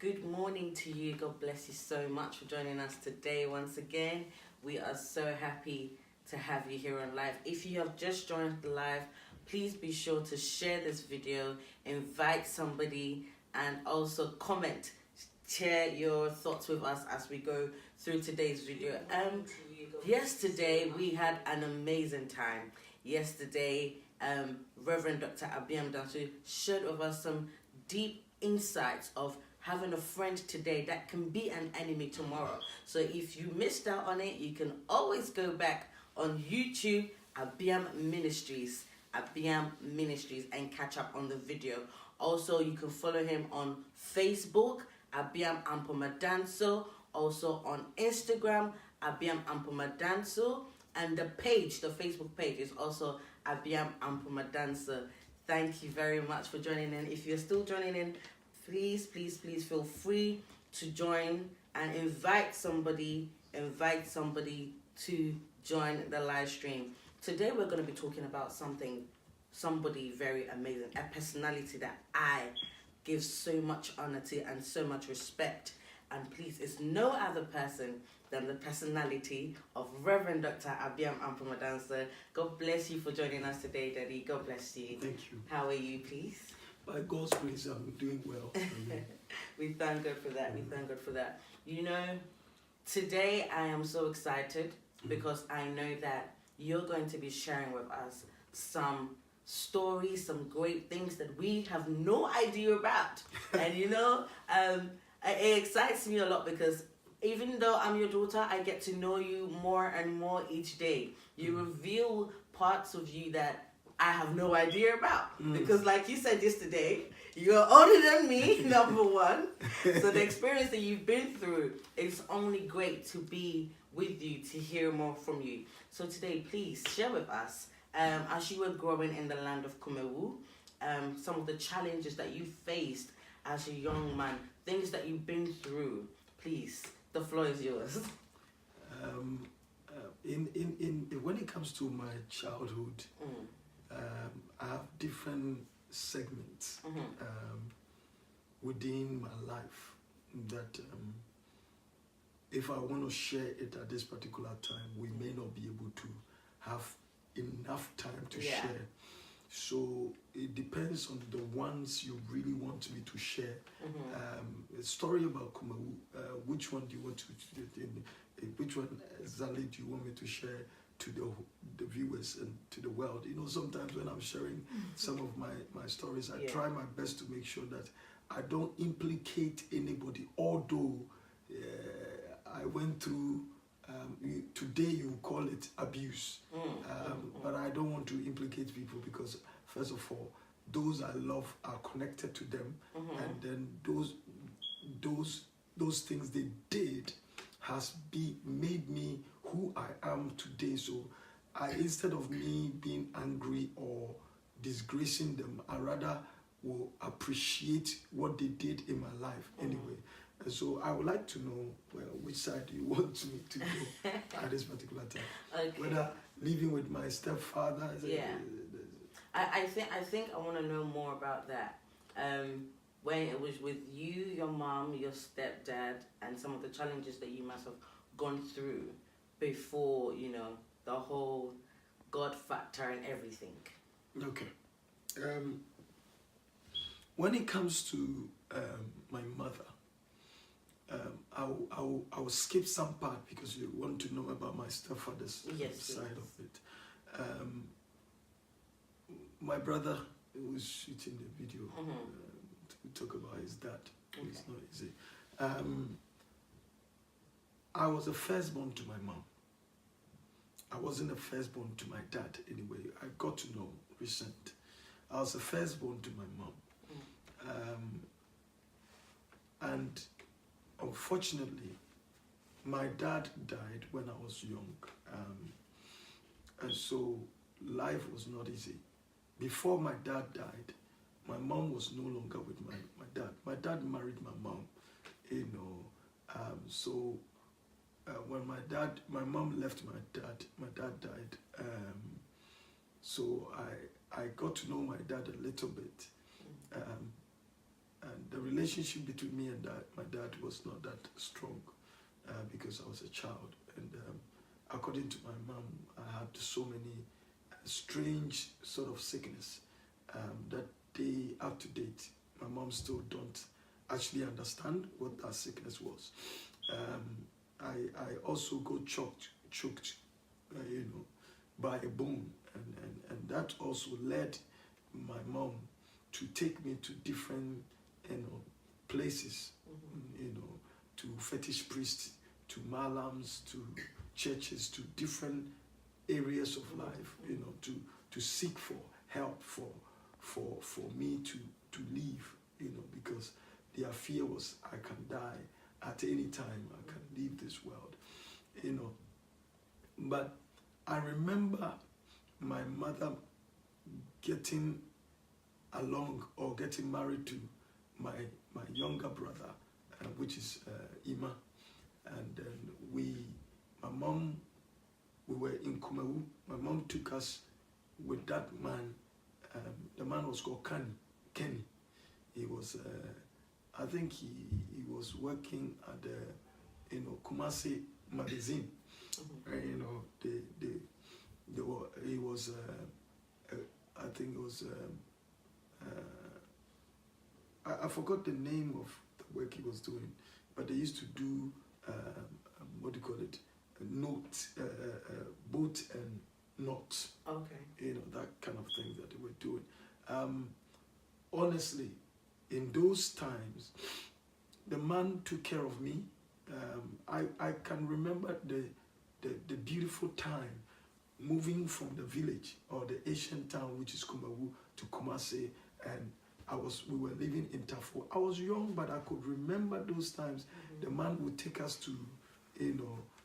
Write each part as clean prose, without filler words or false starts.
Good morning to you. God bless you so much for joining us today once again. We are so happy to have you here on live. If you have just joined the live, please be sure to share this video, invite somebody, and also comment. Share your thoughts with us as we go through today's video. Yesterday we had an amazing time. Yesterday, Reverend Dr. Abiam Dansu shared with us some deep insights of having a friend today that can be an enemy tomorrow. So if you missed out on it, you can always go back on YouTube, Abiam Ministries, and catch up on the video. Also, you can follow him on Facebook, Abiam Ampomadanso, also on Instagram, Abiam Ampomadanso, and the Facebook page is also Abiam Ampomadanso. Thank you very much for joining in. If you're still joining in, please feel free to join and invite somebody to join the live stream. Today we're going to be talking about somebody very amazing, a personality that I give so much honor to and so much respect. And please, it's no other person than the personality of Reverend Dr. Abiam Ampomadanso. God bless you for joining us today, Daddy. God bless you. Thank you. How are you, please? By God's grace, I'm doing well. We thank God for that. We thank God for that. You know, today I am so excited because I know that you're going to be sharing with us some stories, some great things that we have no idea about. And you know, it excites me a lot because even though I'm your daughter, I get to know you more and more each day. You reveal parts of you that I have no idea about. Because like you said yesterday, you're older than me, number one. So the experience that you've been through, it's only great to be with you, to hear more from you. So today, please share with us, as you were growing in the land of Kumewu, some of the challenges that you faced as a young man, things that you've been through. Please, the floor is yours. When it comes to my childhood, I have different segments within my life that if I want to share it at this particular time, we may not be able to have enough time to share. So it depends on the ones you really want me to share. A story about Kumewu, which one do you want to, which one exactly do you want me to share to the viewers and to the world? You know, sometimes when I'm sharing some of my stories, I try my best to make sure that I don't implicate anybody, although I went through, today you call it abuse, but I don't want to implicate people because, first of all, those I love are connected to them, and then those things they did has made me who I am today. So instead of me being angry or disgracing them, I rather will appreciate what they did in my life anyway. And so I would like to know, well, which side do you want me to go at this particular time? Okay. Whether living with my stepfather. I think I want to know more about that. When it was with you, your mom, your stepdad, and some of the challenges that you must have gone through before, you know, the whole God factor and everything. Okay. When it comes to my mother, I'll skip some part because you want to know about my stepfather's side of it. My brother who was shooting the video, we talk about his dad. Okay. It's not easy. I was a firstborn to my mom. I wasn't a firstborn to my dad anyway. I got to know recent. I was a firstborn to my mom. And unfortunately, my dad died when I was young. And so life was not easy. Before my dad died, my mom was no longer with my dad. My dad married my mom, you know. So when my mom left my dad died. So I got to know my dad a little bit. And the relationship between me and my dad was not that strong because I was a child. And according to my mom, I had so many strange sort of sickness that they up to date. My mom still don't actually understand what that sickness was. I also got choked by a bone, and that also led my mom to take me to different places, to fetish priests, to malams, to churches, to different areas of life, to seek for help for me to leave, because their fear was I can die at any time, I can leave this world, But I remember my mother getting along or getting married to my younger brother, which is Ima, and then we were in Kumawu. My mom took us with that man. The man was called Kenny. He was, I think he was working at the, Kumasi magazine. He was, I think it was, I forgot the name of the work he was doing, but they used to do, what do you call it, note, boat and knot. Okay. That kind of thing that they were doing. Honestly, in those times, the man took care of me. I can remember the beautiful time moving from the village or the ancient town, which is Kumawu, to Kumasi, and we were living in Tafo. I was young, but I could remember those times. The man would take us to,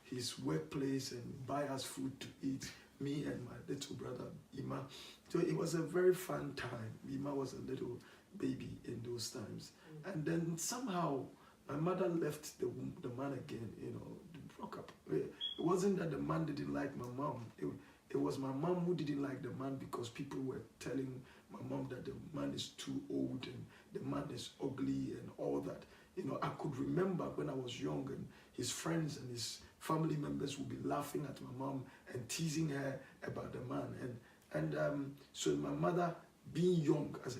his workplace and buy us food to eat, me and my little brother, Ima. So it was a very fun time. Ima was a little baby in those times. And then somehow my mother left the man again, broke up. It wasn't that the man didn't like my mom. It was my mom who didn't like the man because people were telling my mom that the man is too old and the man is ugly and all that. I could remember when I was young and his friends and his family members would be laughing at my mom and teasing her about the man. And so my mother, being young, as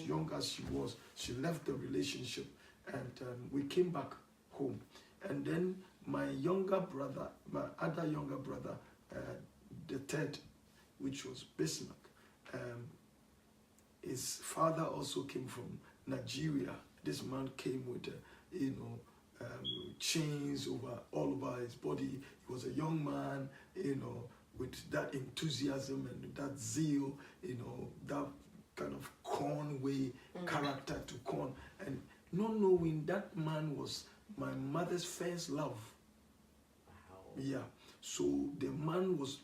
young as she was, she left the relationship and we came back home. And then my other younger brother, the third, which was Bismarck, his father also came from Nigeria. This man came with, chains all over his body. He was a young man, with that enthusiasm and that zeal, that kind of Conway character to Con. And not knowing that man was my mother's first love. Wow. Yeah. So the man was,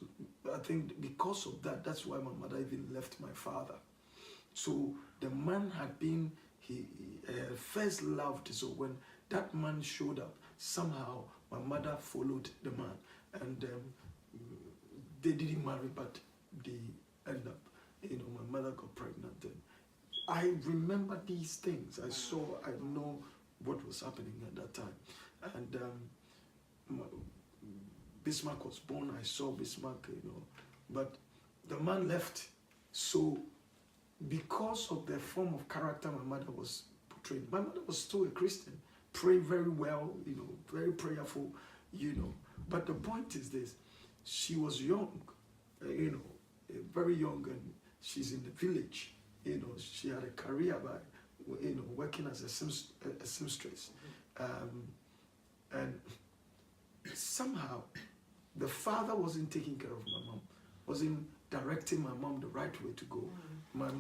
I think because of that, that's why my mother even left my father. So the man had been her first love. So when that man showed up, somehow my mother followed the man. And they didn't marry, but they ended up, my mother got pregnant. And I remember these things. I know what was happening at that time. And Bismarck was born. I saw Bismarck, but the man left. So because of the form of character my mother was portraying, my mother was still a Christian, pray very well, very prayerful, But the point is this, she was young, very young, and she's in the village, she had a career by, working as a seamstress. And somehow, the father wasn't taking care of my mom, wasn't directing my mom the right way to go. My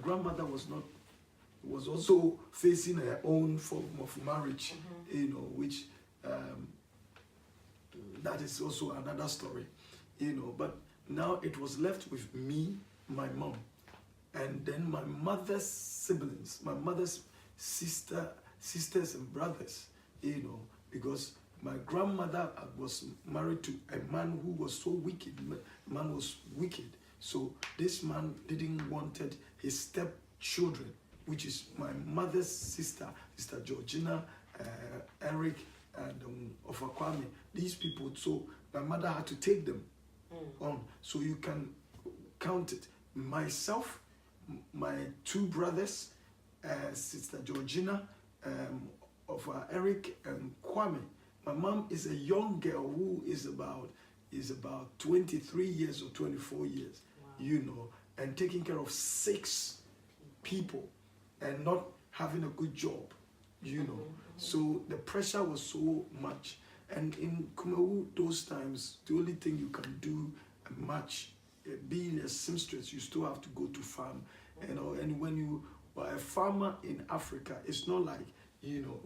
grandmother was also facing her own form of marriage, which that is also another story, But now it was left with me, my mom, and then my mother's siblings, my mother's sisters and brothers, because my grandmother was married to a man who was so wicked. The man was wicked. So this man didn't wanted his stepchildren which is my mother's sister, Sister Georgina, Eric, and Ofa Kwame. These people, so my mother had to take them on. So you can count it. Myself, my two brothers, Sister Georgina, of Eric and Kwame. My mom is a young girl who is about 23 years or 24 years, you know, and taking care of 6 people and not having a good job, you know. So the pressure was so much. And in Kumawu, those times, the only thing you can do much, being a seamstress, you still have to go to farm, you know. And when you are a farmer in Africa, it's not like, you know,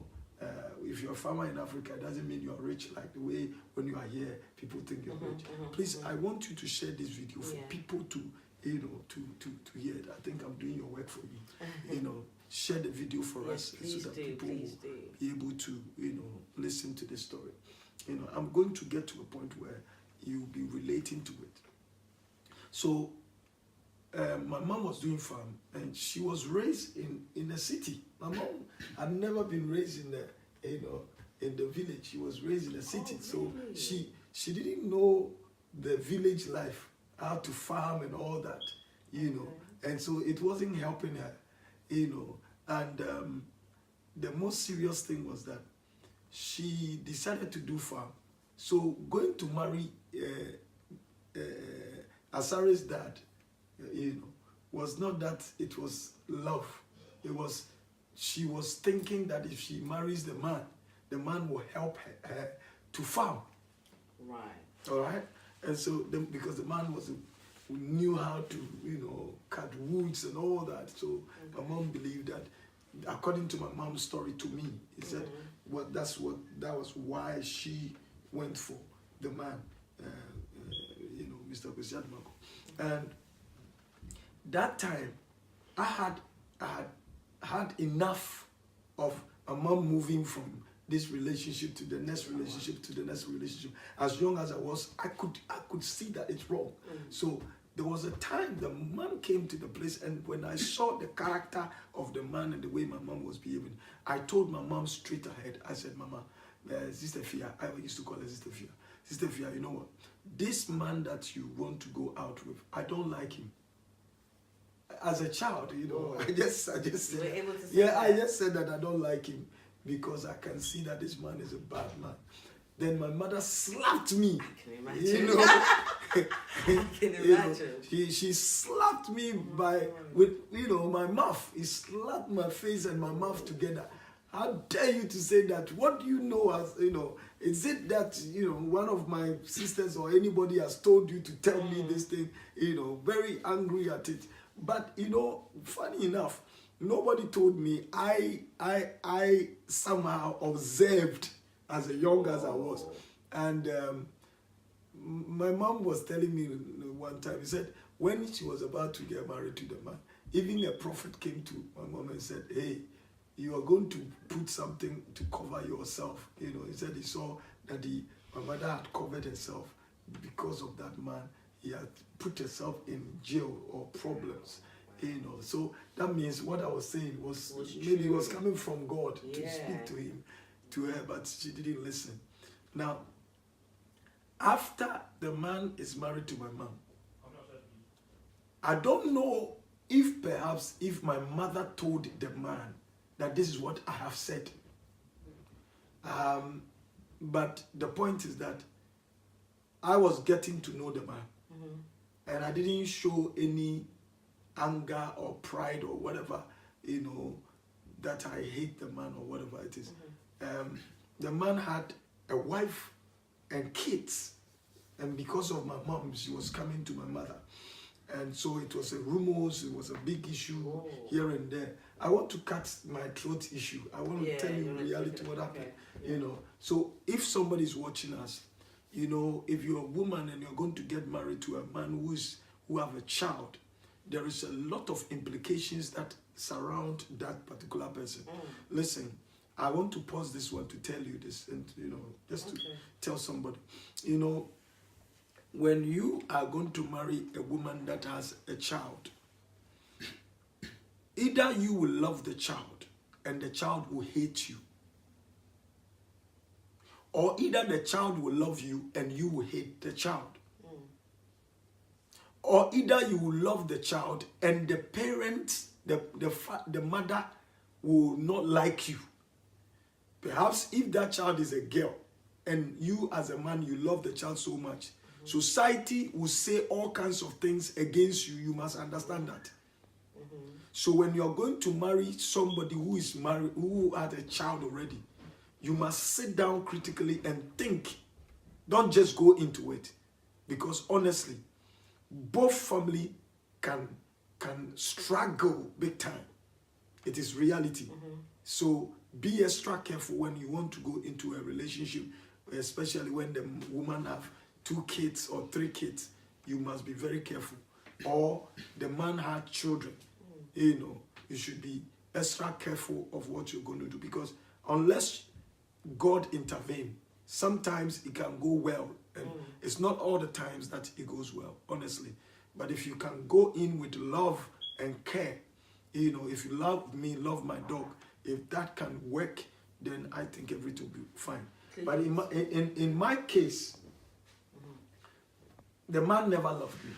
if you're a farmer in Africa, it doesn't mean you're rich like the way when you are here, people think you're rich. Please, I want you to share this video for people to, you know, to hear it. I think I'm doing your work for you. You know, share the video for us so that people will be able to, you know, listen to this story. You know, I'm going to get to a point where you'll be relating to it. So, my mom was doing farm, and she was raised in a city. My mom had never been raised in the, you know, in the village. She was raised in a city, so she didn't know the village life, how to farm and all that, you know. And so it wasn't helping her, you know. And the most serious thing was that she decided to do farm. So going to marry Asare's dad, you know, was not that it was love. It was, she was thinking that if she marries the man will help her to farm. Right. All right. And so, because the man knew how to, you know, cut woods and all that. So my mom believed that, according to my mom's story to me, he said, that was why she went for the man, you know, Mr. Kwesiadmako. And that time, I had enough of my mom moving from this relationship to the next relationship to the next relationship. As young as I was, I could see that it's wrong. So there was a time the man came to the place, and when I saw the character of the man and the way my mom was behaving, I told my mom straight ahead. I said, Mama, Sister Fia, I used to call her Sister Fia. Sister Fia, you know what? This man that you want to go out with, I don't like him. As a child, you know, I just said, I just said that I don't like him because I can see that this man is a bad man. Then my mother slapped me. I can imagine. You know, I can imagine. You know, she slapped me with, you know, my mouth. He slapped my face and my mouth together. How dare you to say that? What do you know as, you know, is it that, you know, one of my sisters or anybody has told you to tell me this thing, you know, very angry at it. But, you know, funny enough, nobody told me. I somehow observed as young as I was. And my mom was telling me one time, he said, when she was about to get married to the man, even a prophet came to my mom and said, hey, you are going to put something to cover yourself. You know, he said he saw that my mother had covered herself because of that man. He had put herself in jail or problems, you know. So that means what I was saying was maybe it was coming from God to speak to him, to her, but she didn't listen. Now, after the man is married to my mom, I don't know if perhaps if my mother told the man that this is what I have said. But the point is that I was getting to know the man. And I didn't show any anger or pride or whatever, you know, that I hate the man or whatever it is. The man had a wife and kids. And because of my mom, she was coming to my mother. And so it was a rumors, it was a big issue here and there. I want to cut my throat issue. I want to tell you reality what happened. You know, so if somebody is watching us, you know, if you're a woman and you're going to get married to a man who have a child, there is a lot of implications that surround that particular person. Listen, I want to pause this one to tell you this, and you know, just to tell somebody, you know, when you are going to marry a woman that has a child, Either you will love the child and the child will hate you, or either the child will love you and you will hate the child. Or either you will love the child and the parents, the mother will not like you. Perhaps if that child is a girl and you as a man, you love the child so much, society will say all kinds of things against you. You must understand that. So when you're going to marry somebody who is married, who had a child already, you must sit down critically and think. Don't just go into it. Because honestly, both family can struggle big time. It is reality. So be extra careful when you want to go into a relationship, especially when the woman have 2 kids or 3 kids. You must be very careful. Or the man had children. You know, you should be extra careful of what you're going to do, because unless God intervene, sometimes it can go well, and it's not all the times that it goes well, honestly. But if you can go in with love and care, you know, if you love me, love my dog, if that can work, then I think everything will be fine. Please. But in my case, the man never loved me.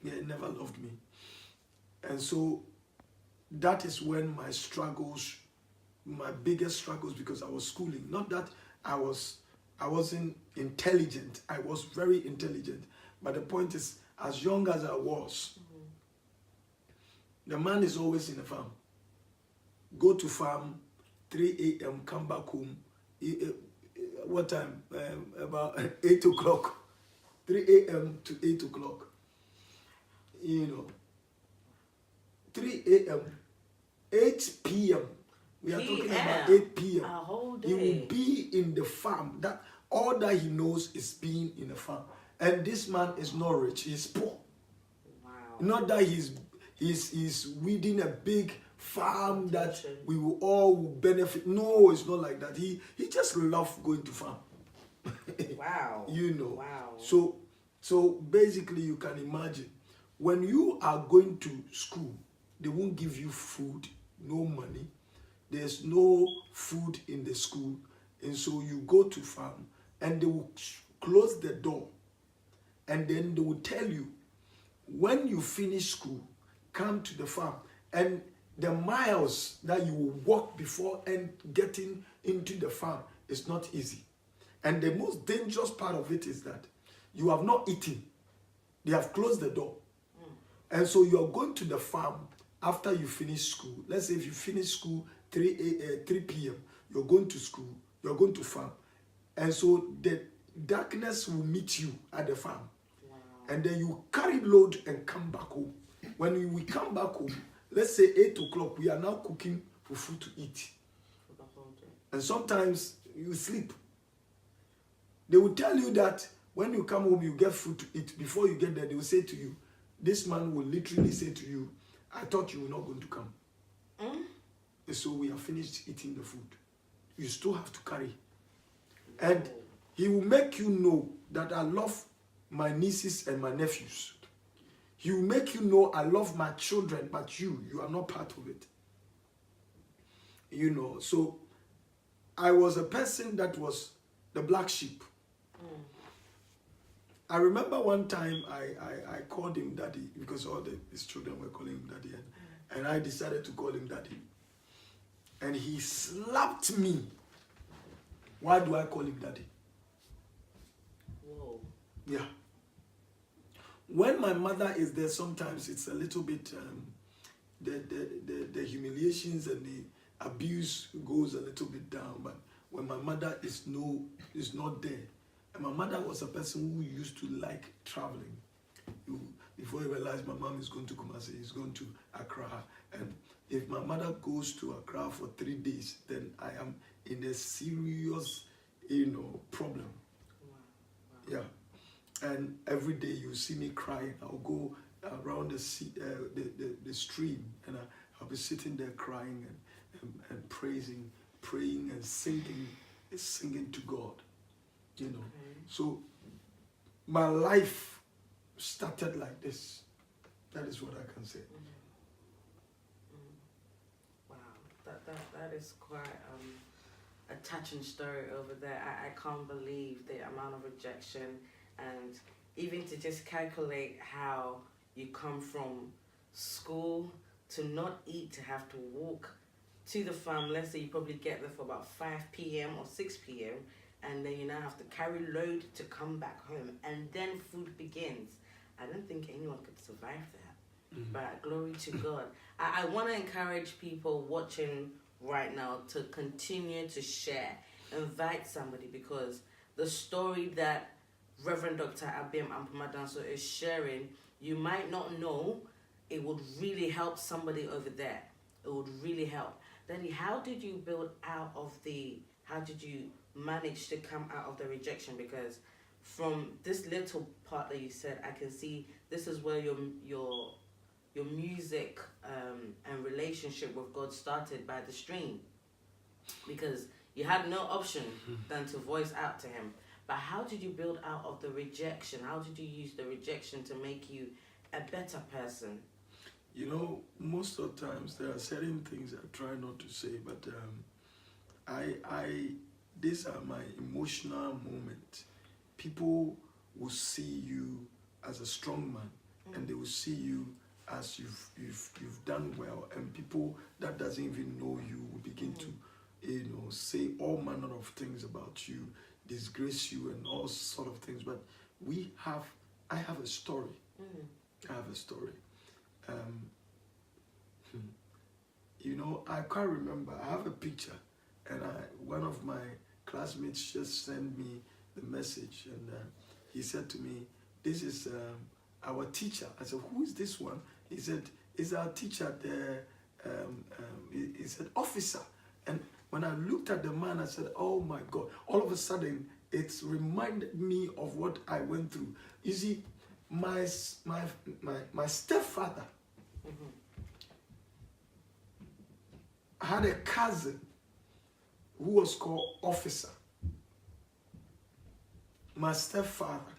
Yeah, he never loved me. And so that is when my struggles, my biggest struggles, because I was schooling. Not that I wasn't intelligent. I was very intelligent. But the point is, as young as I was, the man is always in the farm. Go to farm, 3 a.m., come back home. What time? About 8 o'clock. 3 a.m. to 8 o'clock. You know. 3 a.m., 8 p.m. We are talking about 8 p.m. A whole day. He will be in the farm. That all that he knows is being in the farm. And this man is not rich, he's poor. Wow. Not that he's weeding a big farm that we will all benefit. No, it's not like that. He just loves going to farm. Wow. You know. Wow. So basically you can imagine, when you are going to school, they won't give you food, no money. There's no food in the school. And so you go to farm and they will close the door. And then they will tell you, when you finish school, come to the farm. And the miles that you will walk before and getting into the farm is not easy. And the most dangerous part of it is that you have not eaten. They have closed the door. And so you are going to the farm after you finish school. Let's say if you finish school 3 p.m., you're going to school, you're going to farm. And so the darkness will meet you at the farm. Wow. And then you carry load and come back home. When we come back home, let's say 8 o'clock, we are now cooking for food to eat. For the whole day. And sometimes you sleep. They will tell you that when you come home, you get food to eat. Before you get there, they will say to you, this man will literally say to you, I thought you were not going to come. And so we have finished eating the food. You still have to carry. And he will make you know that I love my nieces and my nephews. He will make you know I love my children, but you are not part of it. You know, so I was a person that was the black sheep. I remember one time I called him daddy because all his children were calling him daddy, and I decided to call him daddy. And he slapped me. Why do I call him daddy? Whoa. Yeah. When my mother is there, sometimes it's a little bit, the humiliations and the abuse goes a little bit down. But when my mother is not there, and my mother was a person who used to like traveling. Before you realize my mom is going to Kumasi, he's going to Accra. And if my mother goes to Accra for 3 days, then I am in a serious, problem. Wow. Yeah. And every day you see me crying. I'll go around the stream, and I'll be sitting there crying and praying and singing to God. Okay. So my life started like this. That is what I can say. That is quite a touching story over there. I can't believe the amount of rejection, and even to just calculate how you come from school to not eat, to have to walk to the farm. Let's say you probably get there for about 5 p.m. or 6 p.m. and then you now have to carry load to come back home, and then food begins. I don't think anyone could survive that. Mm-hmm. But glory to God. I want to encourage people watching right now to continue to share. Invite somebody, because the story that Reverend Dr. Abim Ampamadanso is sharing, you might not know, it would really help somebody over there. It would really help. Then how did you how did you manage to come out of the rejection? Because from this little part that you said, I can see this is where your music and relationship with God started, by the stream, because you had no option than to voice out to him. But how did you build out of the rejection? How did you use the rejection to make you a better person? You know, most of the times there are certain things I try not to say, but these are my emotional moments. People will see you as a strong man, and they will see you as you've done well, and people that doesn't even know you will begin to, say all manner of things about you, disgrace you, and all sort of things. But I have a story. I have a story. I can't remember. I have a picture, and one of my classmates just sent me the message, and he said to me, "This is our teacher." I said, "Who is this one?" He said, "It's our teacher there." He said, "Officer." And when I looked at the man, I said, "Oh my God!" All of a sudden, it's reminded me of what I went through. You see, my stepfather had a cousin who was called Officer. My stepfather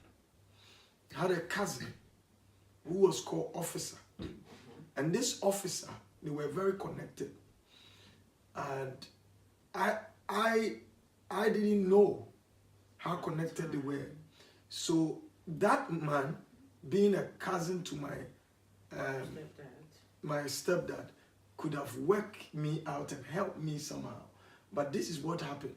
had a cousin who was called Officer. And this officer, they were very connected. And I didn't know how connected they were. So that man, being a cousin to my stepdad, could have worked me out and helped me somehow. But this is what happened.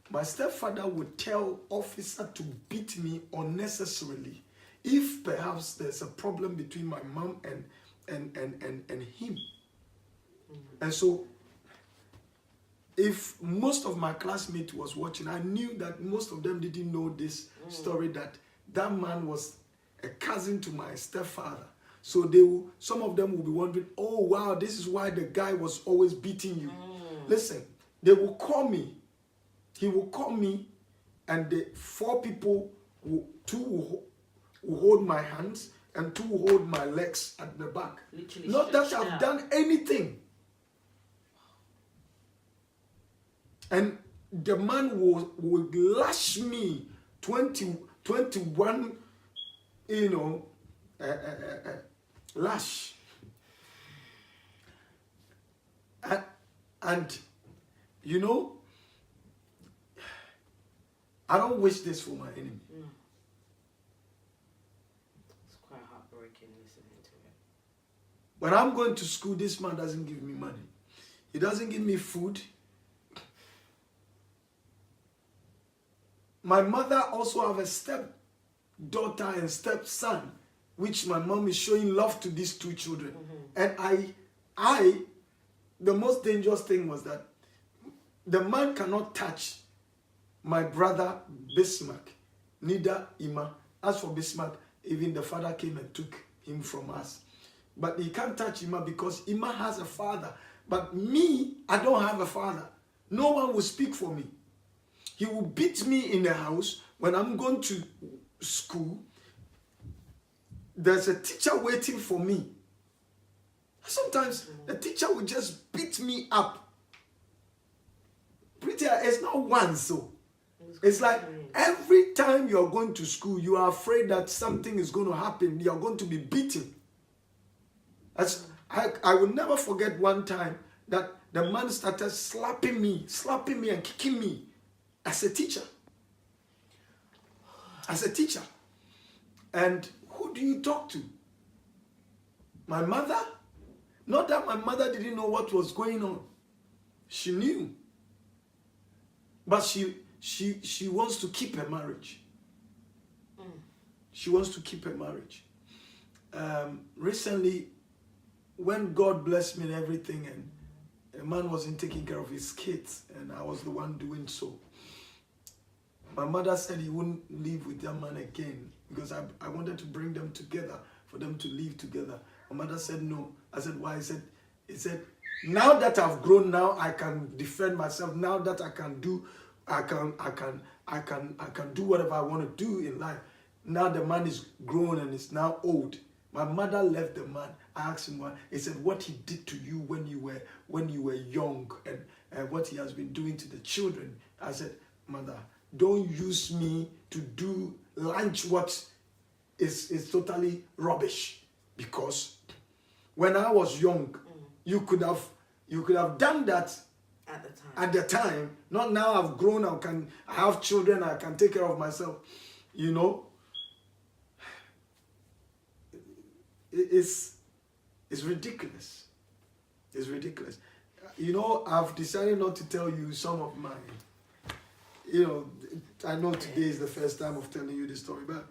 My stepfather would tell Officer to beat me unnecessarily if perhaps there's a problem between my mom and him. And so if most of my classmates was watching, I knew that most of them didn't know this story, that man was a cousin to my stepfather. So some of them will be wondering, "Oh wow, this is why the guy was always beating you." Listen, they will call me. He will call me, and the 4 people, two will hold my hands and 2 will hold my legs at the back. Literally not that I've done anything. And the man will lash me 21, lash. And I don't wish this for my enemy. No. It's quite heartbreaking listening to it. When I'm going to school, this man doesn't give me money. He doesn't give me food. My mother also have a stepdaughter and stepson, which my mom is showing love to these 2 children. And the most dangerous thing was that the man cannot touch my brother Bismarck, neither Ima. As for Bismarck, even the father came and took him from us. But he can't touch Ima because Ima has a father. But me, I don't have a father. No one will speak for me. He will beat me in the house when I'm going to school. There's a teacher waiting for me. Sometimes the teacher will just beat me up. It's not once, so. It's like every time you're going to school, you are afraid that something is going to happen. You're going to be beaten. I will never forget one time that the man started slapping me and kicking me as a teacher. As a teacher. And who do you talk to? My mother? Not that my mother didn't know what was going on. She knew. But she wants to keep her marriage. She wants to keep her marriage. Recently, when God blessed me and everything, and a man wasn't taking care of his kids, and I was the one doing so, my mother said he wouldn't live with that man again because I wanted to bring them together, for them to live together. My mother said no. I said, why? He said, now that I've grown, now I can defend myself. Now that I can do whatever I want to do in life. Now the man is grown and is now old. My mother left the man. I asked him why. He said, what he did to you when you were young, and what he has been doing to the children. I said, mother, don't use me to do lunch what is totally rubbish. Because when I was young, you could have done that at the time. Not now. I've grown. I have children. I can take care of myself. You know. It's ridiculous. It's ridiculous. You know, I've decided not to tell you some of mine. You know, I know today is the first time of telling you this story, but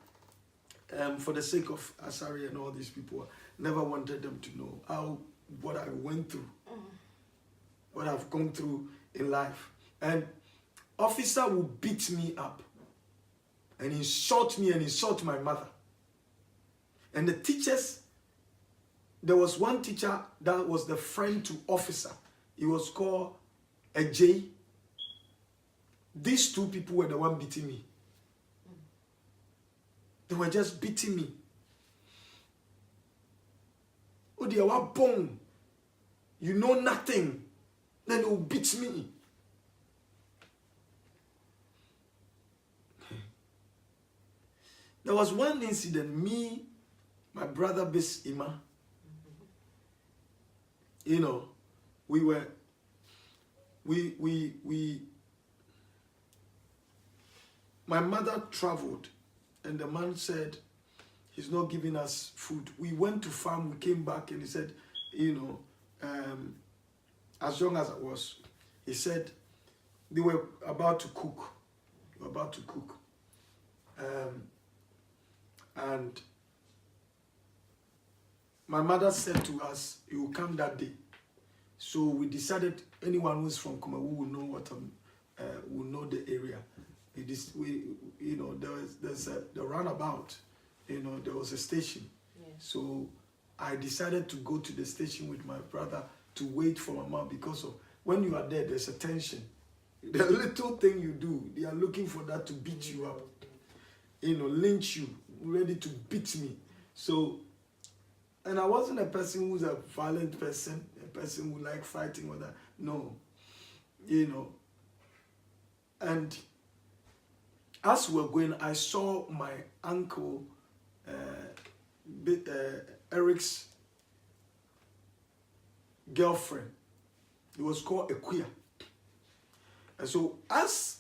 for the sake of Asari and all these people, I never wanted them to know what I went through, what I've gone through in life. And officer will beat me up and insult me and insult my mother. And the teachers, there was one teacher that was the friend to officer. He was called a J. These two people were the one beating me. They were just beating me. Oh, they were born. You know nothing. Then they will beat me. There was one incident, me, my brother Bis Ima, you know, my mother traveled and the man said he's not giving us food. We went to farm, we came back and he said, you know, as young as I was, he said they were about to cook. And my mother said to us, he will come that day. So we decided anyone who's from Kumawu will know will know the area. You know, there's the roundabout. You know, there was a station. Yeah. So I decided to go to the station with my brother to wait for my mom, because of when you are there, there's a tension. The little thing you do, they are looking for that to beat you up. You know, lynch you, ready to beat me. So, and I wasn't a person who's a violent person, a person who like fighting or that. No, you know. And as we were going, I saw my uncle, Eric's girlfriend. It was called Ekuya. And so as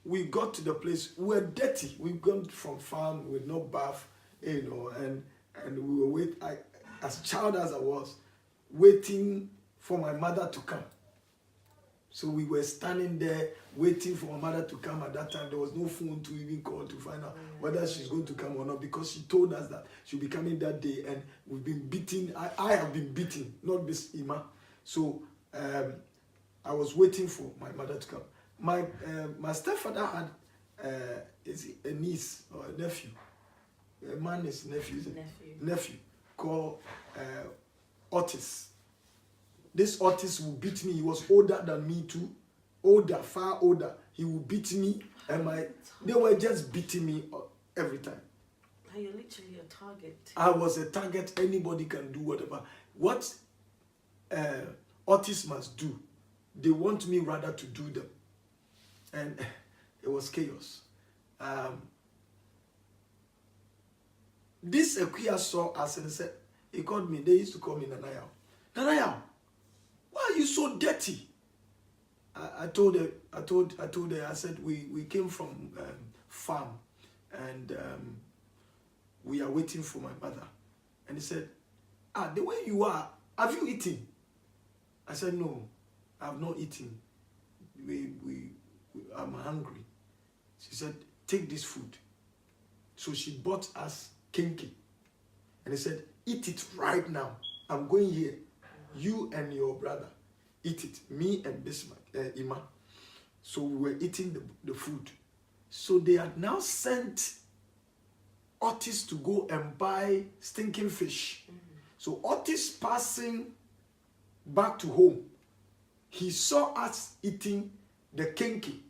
we got to the place, we were dirty. We gone from farm with no bath, you know, and we were as child as I was, waiting for my mother to come. So we were standing there waiting for my mother to come. At that time, there was no phone to even call to find out whether she's going to come or not, because she told us that she'll be coming that day, and we've been beaten. I have been beaten, not Miss Ima. So I was waiting for my mother to come. My stepfather had a niece or a nephew. A man is nephew called Otis. This Otis will beat me. He was older than me too. Far older. He will beat me, and they were just beating me every time. You're literally a target. I was a target. Anybody can do whatever. What Otis must do, they want me rather to do them. And it was chaos. This Ekuya saw us and said, he called me. They used to call me Nanayao. Nanayao, why are you so dirty? I told her, I said, we came from farm, and we are waiting for my mother. And he said, the way you are, have you eaten? I said, no, I have not eaten. I'm hungry. She said, take this food. So she bought us kinky. And he said, eat it right now. I'm going here. You and your brother, eat it. Me and Bismarck, Ima. So we were eating the food. So they had now sent Otis to go and buy stinking fish. So Otis passing back to home, he saw us eating the kinky.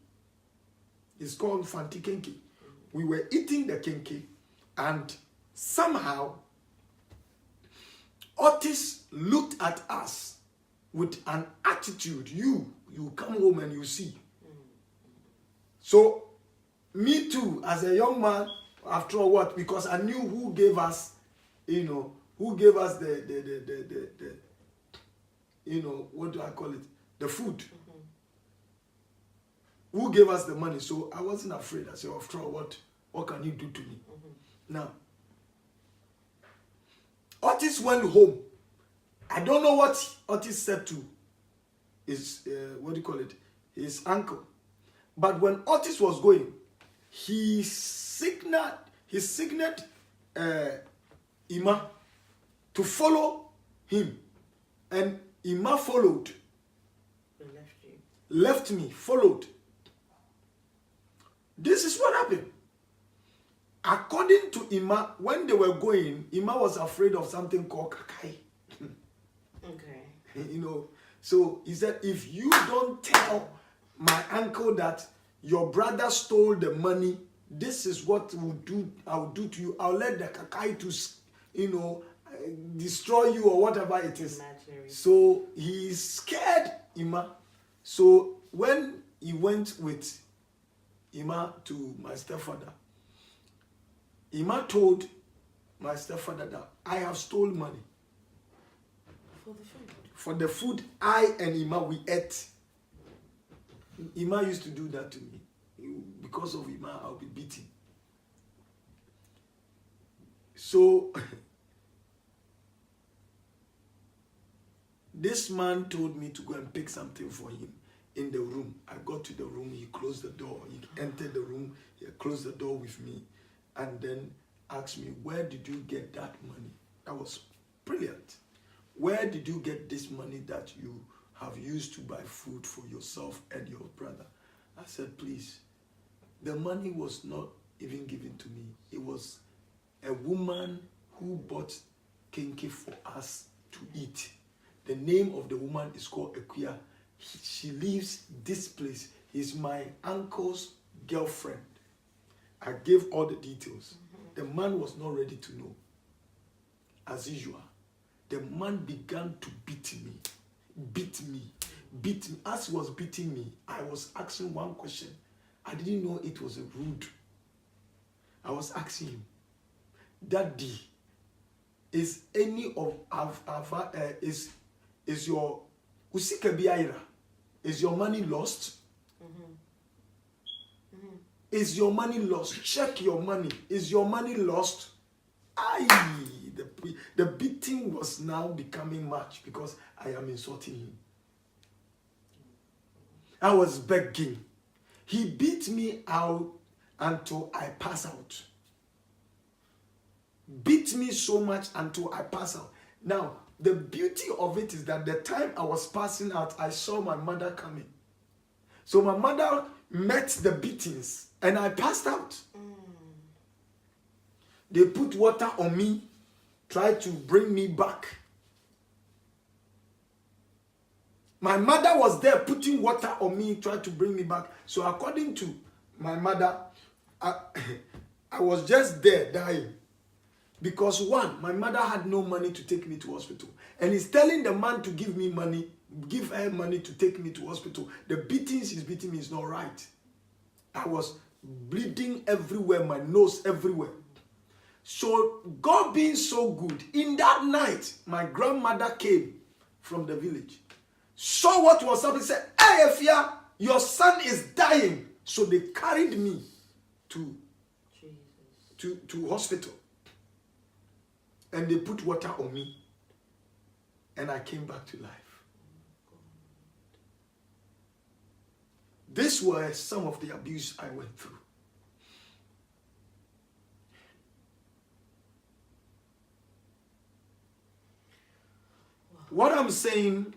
It's called Fanti kinky. We were eating the kinky, and somehow Otis looked at us with an attitude. You come home and you see. So me too, as a young man, after all, what? Because I knew who gave us, who gave us the what do I call it? The food. Who gave us the money? So I wasn't afraid. I said, after all, what can you do to me? Now, Otis went home. I don't know what Otis said to his, his uncle. But when Otis was going, he signaled Ima to follow him. And Ima followed. Left me, followed. This is what happened. According to Ima, when they were going, Ima was afraid of something called kakai. Okay. So he said, if you don't tell my uncle that your brother stole the money, this is what I'll do to you. I'll let the kakai to, destroy you or whatever it is. Imaginary. So he scared Ima. So when he went with Ima to my stepfather, Ima told my stepfather that I have stolen money. For the food? For the food I and Ima we ate. Ima used to do that to me. Because of Ima, I'll be beaten. So this man told me to go and pick something for him in the room. I got to the room, he closed the door. He entered the room, he closed the door with me, and then asked me, where did you get that money? That was brilliant. Where did you get this money that you have used to buy food for yourself and your brother? I said, please, the money was not even given to me. It was a woman who bought kinky for us to eat. The name of the woman is called Ekuya. She lives this place. He's my uncle's girlfriend. I gave all the details. The man was not ready to know. As usual, the man began to beat me. As he was beating me, I was asking one question. I didn't know it was rude. I was asking him, Daddy, is any of is your usika biaira? Is your money lost? Is your money lost? Check your money. Is your money lost? The beating was now becoming much because I am insulting him. I was begging. He beat me out until I pass out. Beat me so much until I pass out. Now, the beauty of it is that the time I was passing out, I saw my mother coming. So my mother met the beatings and I passed out. They put water on me, tried to bring me back. My mother was there putting water on me, tried to bring me back. So according to my mother, I was just there dying. Because one, my mother had no money to take me to hospital. And he's telling the man to give me money, give her money to take me to hospital. The beatings he's beating me is not right. I was bleeding everywhere, my nose everywhere. So God being so good, in that night, my grandmother came from the village. saw what was happening, said, "Hey, Efia, your son is dying." So they carried me to hospital. And they put water on me. And I came back to life. These were some of the abuse I went through. What I'm saying,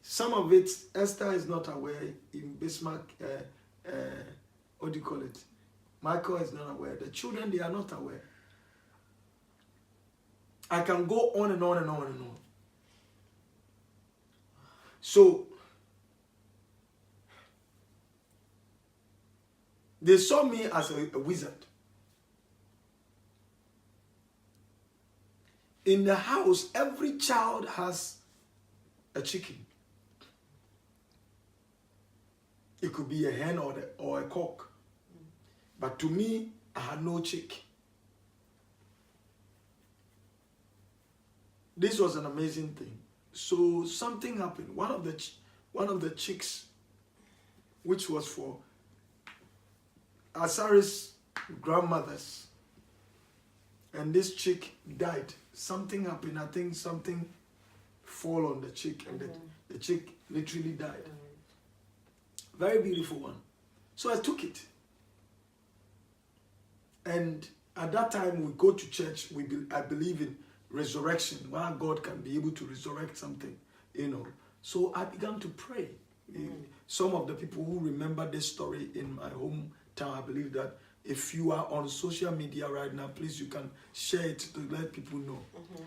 some of it, Esther is not aware. In Bismarck, what do you call it? Michael is not aware. The children, they are not aware. I can go on and on and on and on. So, they saw me as a wizard. In the house, every child has a chicken. It could be a hen or a cock. But to me, I had no chick. This was an amazing thing. So something happened. One of the chicks, which was for Asari's grandmothers, and this chick died. Something happened. I think something fall on the chick, and the chick literally died. Very beautiful one. So I took it. And at that time, we go to church. I believe in resurrection, where God can be able to resurrect something, So I began to pray. Some of the people who remember this story in my hometown, I believe that if you are on social media right now, please, you can share it to let people know.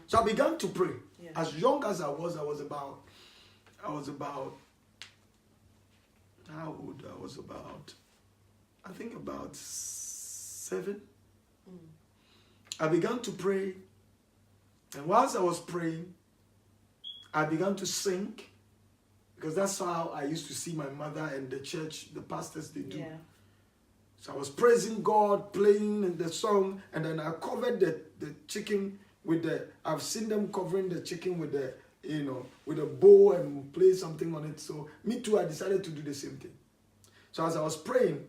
So I began to pray. Yeah. As young as I was about, how old? I was about, I think about 7. I began to pray. And whilst I was praying, I began to sing, because that's how I used to see my mother and the church, the pastors, they do. Yeah. So I was praising God, playing the song, and then I covered the chicken I've seen them covering the chicken with with a bow and play something on it. So me too, I decided to do the same thing. So as I was praying,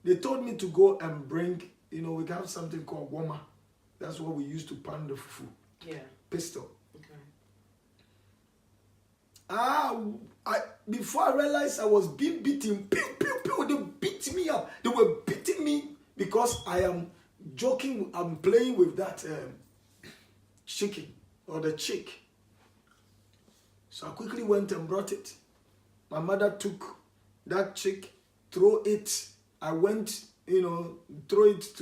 they told me to go and bring, we have something called woma. That's what we used to pan the fufu. Yeah. Pistol. Okay. Before I realized I was being beaten, pew, pew, pew, they beat me up. They were beating me because I am joking, I'm playing with that chicken or the chick. So I quickly went and brought it. My mother took that chick, throw it. I went, throw it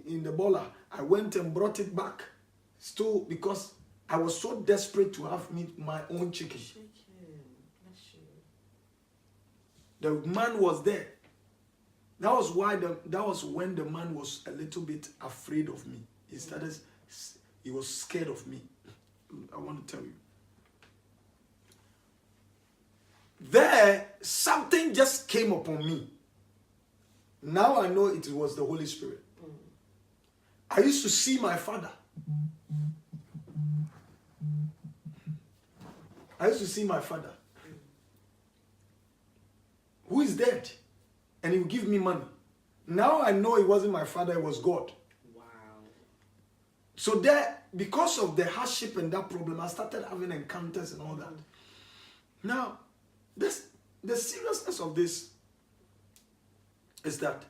in the boiler. I went and brought it back. Still, because I was so desperate to have my own chicken. The man was there. That was when the man was a little bit afraid of me. He was scared of me. I want to tell you. There, something just came upon me. Now I know it was the Holy Spirit. I used to see my father. Who is dead, and he would give me money. Now I know it wasn't my father, it was God. Wow. So there, because of the hardship and that problem, I started having encounters and all that. Now, the seriousness of this is that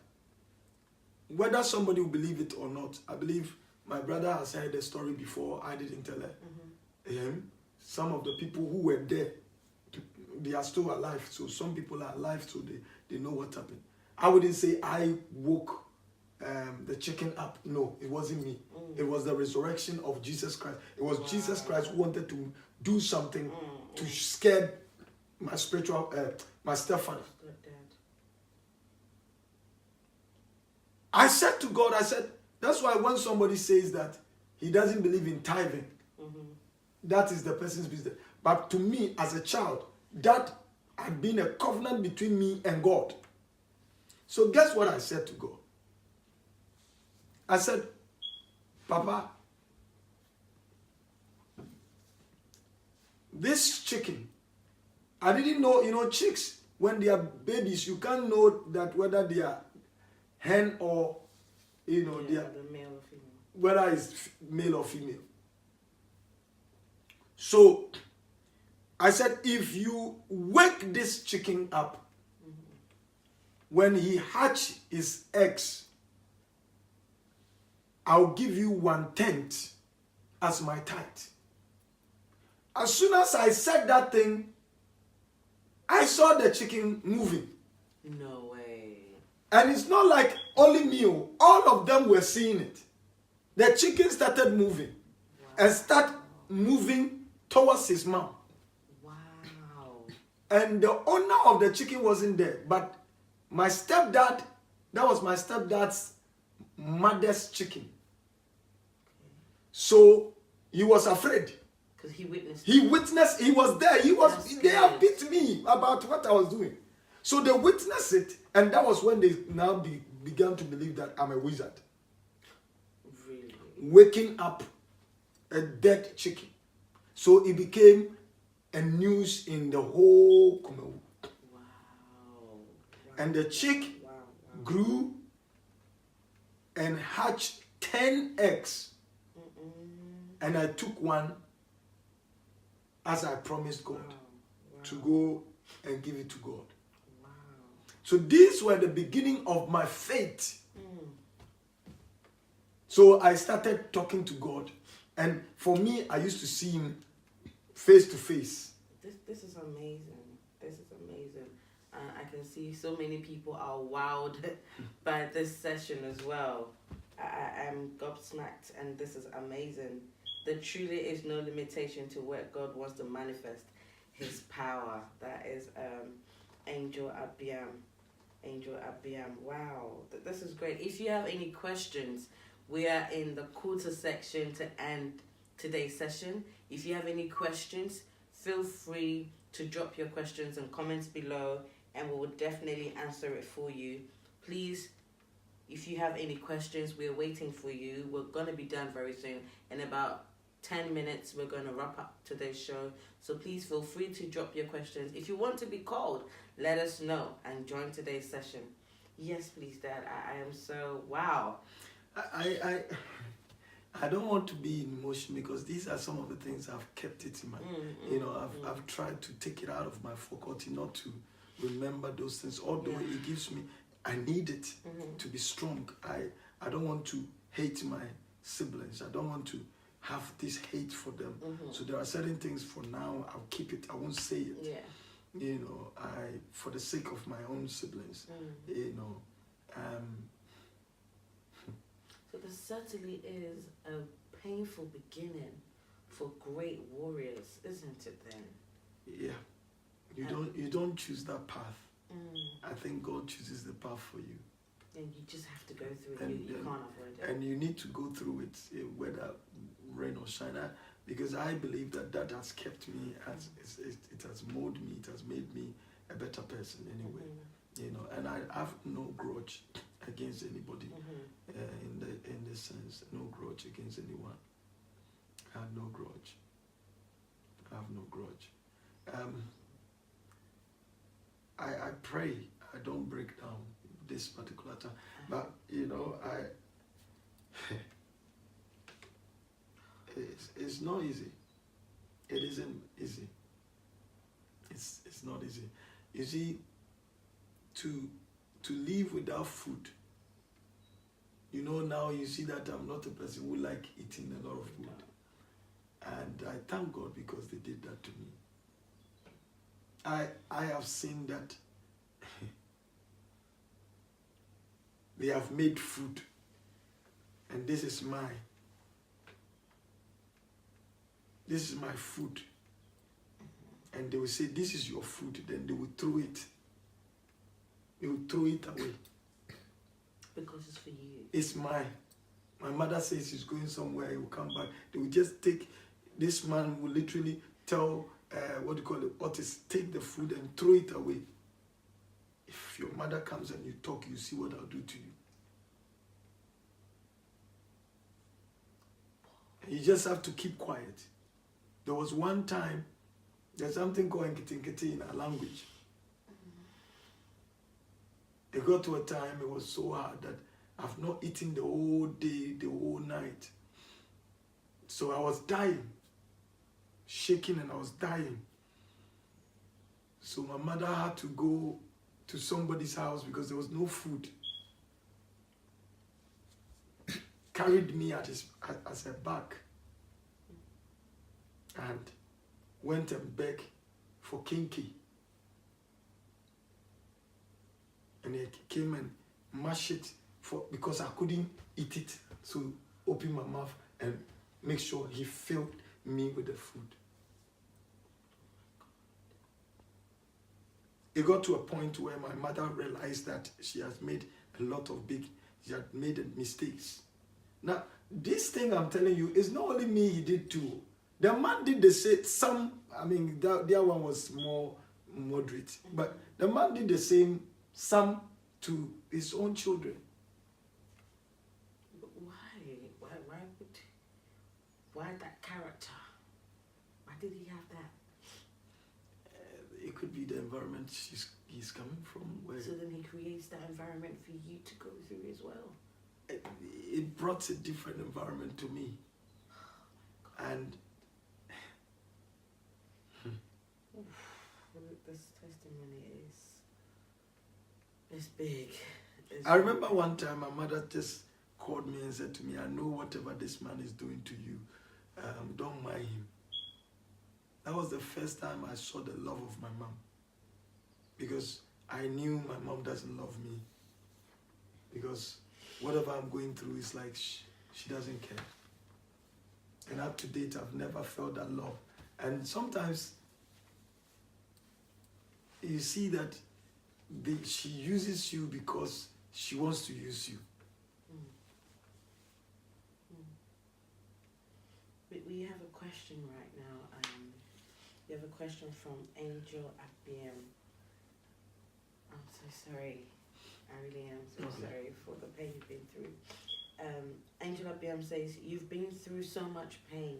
whether somebody will believe it or not, I believe my brother has heard the story before. I didn't tell him. Some of the people who were there, they are still alive. So some people are alive, so they know what happened. I wouldn't say I woke the chicken up. No, it wasn't me. It was the resurrection of Jesus Christ. It was Jesus Christ who wanted to do something to scare my my stepfather. I said to God, that's why when somebody says that he doesn't believe in tithing, that is the person's business. But to me, as a child, that had been a covenant between me and God. So guess what I said to God? I said, Papa, this chicken, I didn't know, chicks, when they are babies, you can't know that whether they are hen or, they are, the male or female. whether it's male or female. So I said, if you wake this chicken up, when he hatch his eggs, I'll give you 1/10 as my tithe. As soon as I said that thing, I saw the chicken moving. No way. And it's not like only me, all of them were seeing it. The chicken started moving and start moving towards his mouth. Wow. And the owner of the chicken wasn't there, but my stepdad, that was my stepdad's mother's chicken. So he was afraid. Because he witnessed. He was there. They have beat me about what I was doing. So they witnessed it, and that was when they now began to believe that I'm a wizard. Really? Waking up a dead chicken. So it became a news in the whole Kumawu. Wow. And the chick grew and hatched 10 eggs. And I took one as I promised God to go and give it to God. Wow. So these were the beginning of my faith. So I started talking to God. And for me, I used to see him face to face. This is amazing. This is amazing. I can see so many people are wowed by this session as well. I am gobsmacked, and this is amazing. There truly is no limitation to where God wants to manifest his power. That is Angel Abiam. Angel Abiam. Wow. This is great. If you have any questions, we are in the quarter section to end today's session. If you have any questions, feel free to drop your questions and comments below, and we will definitely answer it for you. Please, if you have any questions, we're waiting for you. We're going to be done very soon. In about 10 minutes, we're going to wrap up today's show. So please feel free to drop your questions. If you want to be called, let us know and join today's session. Yes, please, Dad. I am so, wow. I don't want to be in emotion because these are some of the things I've kept it in my, I've tried to take it out of my faculty, not to remember those things, although it gives me, I need it to be strong. I don't want to hate my siblings. I don't want to have this hate for them. So there are certain things for now, I'll keep it. I won't say it. Yeah. For the sake of my own siblings, So there certainly is a painful beginning for great warriors, isn't it then? Yeah. You don't choose that path. I think God chooses the path for you. And you just have to go through it. You can't avoid it. And you need to go through it, whether rain or shine. Because I believe that has kept me, it has molded me, it has made me a better person anyway. And I have no grudge against anybody in this sense. No grudge against anyone. I have no grudge. I pray I don't break down this particular time. But it's not easy. It isn't easy. It's not easy. You see, to live without food. Now you see that I'm not a person who like eating a lot of food. And I thank God because they did that to me. I have seen that they have made food, and this is mine. This is my food. And they will say, this is your food. Then they will throw it. They will throw it away. Because it's for you. It's mine. My mother says he's going somewhere, he will come back. They will just take, this man will literally tell, Otis, take the food and throw it away. If your mother comes and you talk, you see what I'll do to you. You just have to keep quiet. There was one time There's something called nkiti in our language. It got to a time it was so hard that I've not eaten the whole day, the whole night. So I was dying, shaking, and I was dying. So my mother had to go to somebody's house because there was no food. Carried me as a bag and went and begged for kinky. And he came and mashed it because I couldn't eat it. So open my mouth and make sure he filled me with the food. It got to a point where my mother realized that she had made she had made mistakes. Now, this thing I'm telling you is not only me, he did too. The man did the same, the other one was more moderate. But the man did the same, some to his own children. But why that character? Why did he have that? It could be the environment he's coming from. So then he creates that environment for you to go through as well. It brought a different environment to me. And this testimony is big. I remember one time my mother just called me and said to me, I know whatever this man is doing to you, don't mind him. That was the first time I saw the love of my mom. Because I knew my mom doesn't love me. Because whatever I'm going through is like she doesn't care. And up to date, I've never felt that love. And sometimes you see that she uses you because she wants to use you. We have a question right now. We have a question from Angel Abiem. I'm so sorry. I really am so sorry for the pain you've been through. Angel Abiem says, you've been through so much pain.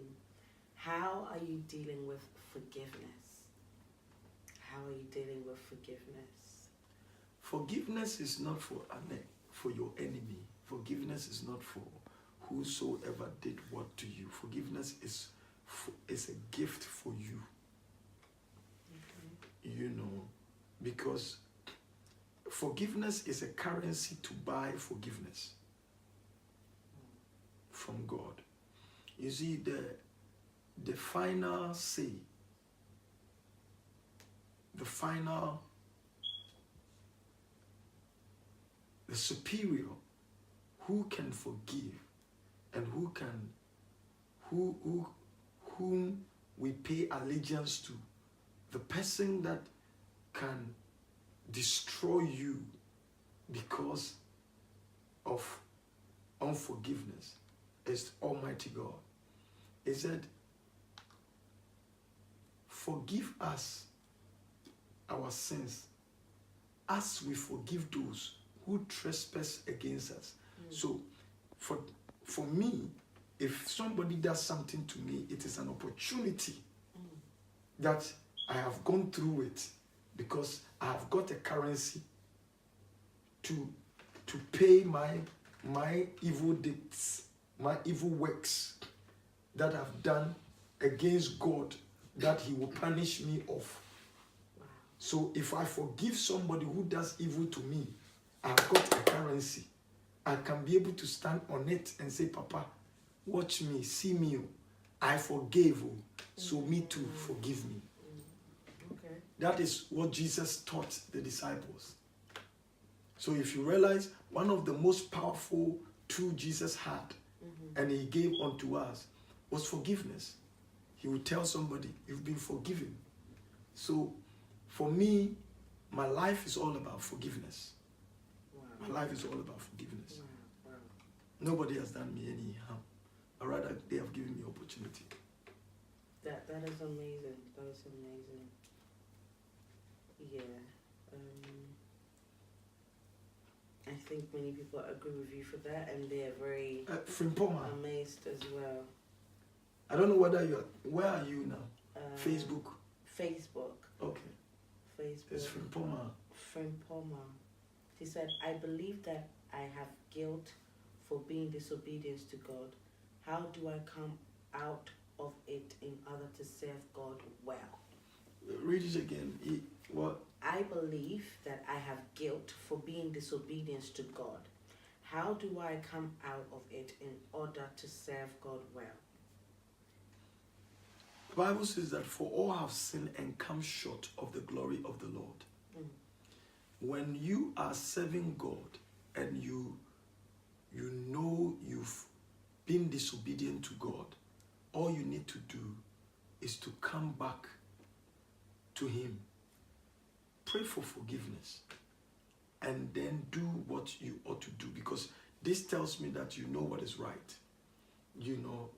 How are you dealing with forgiveness? How are you dealing with forgiveness? Forgiveness is not for your enemy. Forgiveness is not for whosoever did what to you. Forgiveness is a gift for you. Okay. You know, because forgiveness is a currency to buy forgiveness from God. You see, the final say, the superior, who can forgive and whom we pay allegiance to, the person that can destroy you because of unforgiveness is Almighty God. He said, forgive us our sins as we forgive those who trespass against us. So for me, if somebody does something to me, it is an opportunity that I have gone through it because I have got a currency to pay my evil deeds, my evil works that I've done against God, that he will punish me of. Wow. So if I forgive somebody who does evil to me, I've got a currency. I can be able to stand on it and say, Papa, watch me, see me. I forgave you, so me too, forgive me. Okay. That is what Jesus taught the disciples. So if you realize, one of the most powerful tools Jesus had, and he gave unto us, was forgiveness. He would tell somebody, you've been forgiven. So for me, my life is all about forgiveness. Wow. My life is all about forgiveness. Wow. Wow. Nobody has done me any harm, but rather they have given me opportunity. That is amazing. That is amazing. Yeah. I think many people agree with you for that, and they're very amazed as well. I don't know where are you now? Facebook. Facebook. Okay. Facebook. It's from Poma. Frimpoma. She said, I believe that I have guilt for being disobedient to God. How do I come out of it in order to serve God well? Read it again. What? I believe that I have guilt for being disobedient to God. How do I come out of it in order to serve God well? The Bible says that for all have sinned and come short of the glory of the Lord. Mm. When you are serving God and you know you've been disobedient to God, all you need to do is to come back to Him. Pray for forgiveness. And then do what you ought to do. Because this tells me that you know what is right. You know.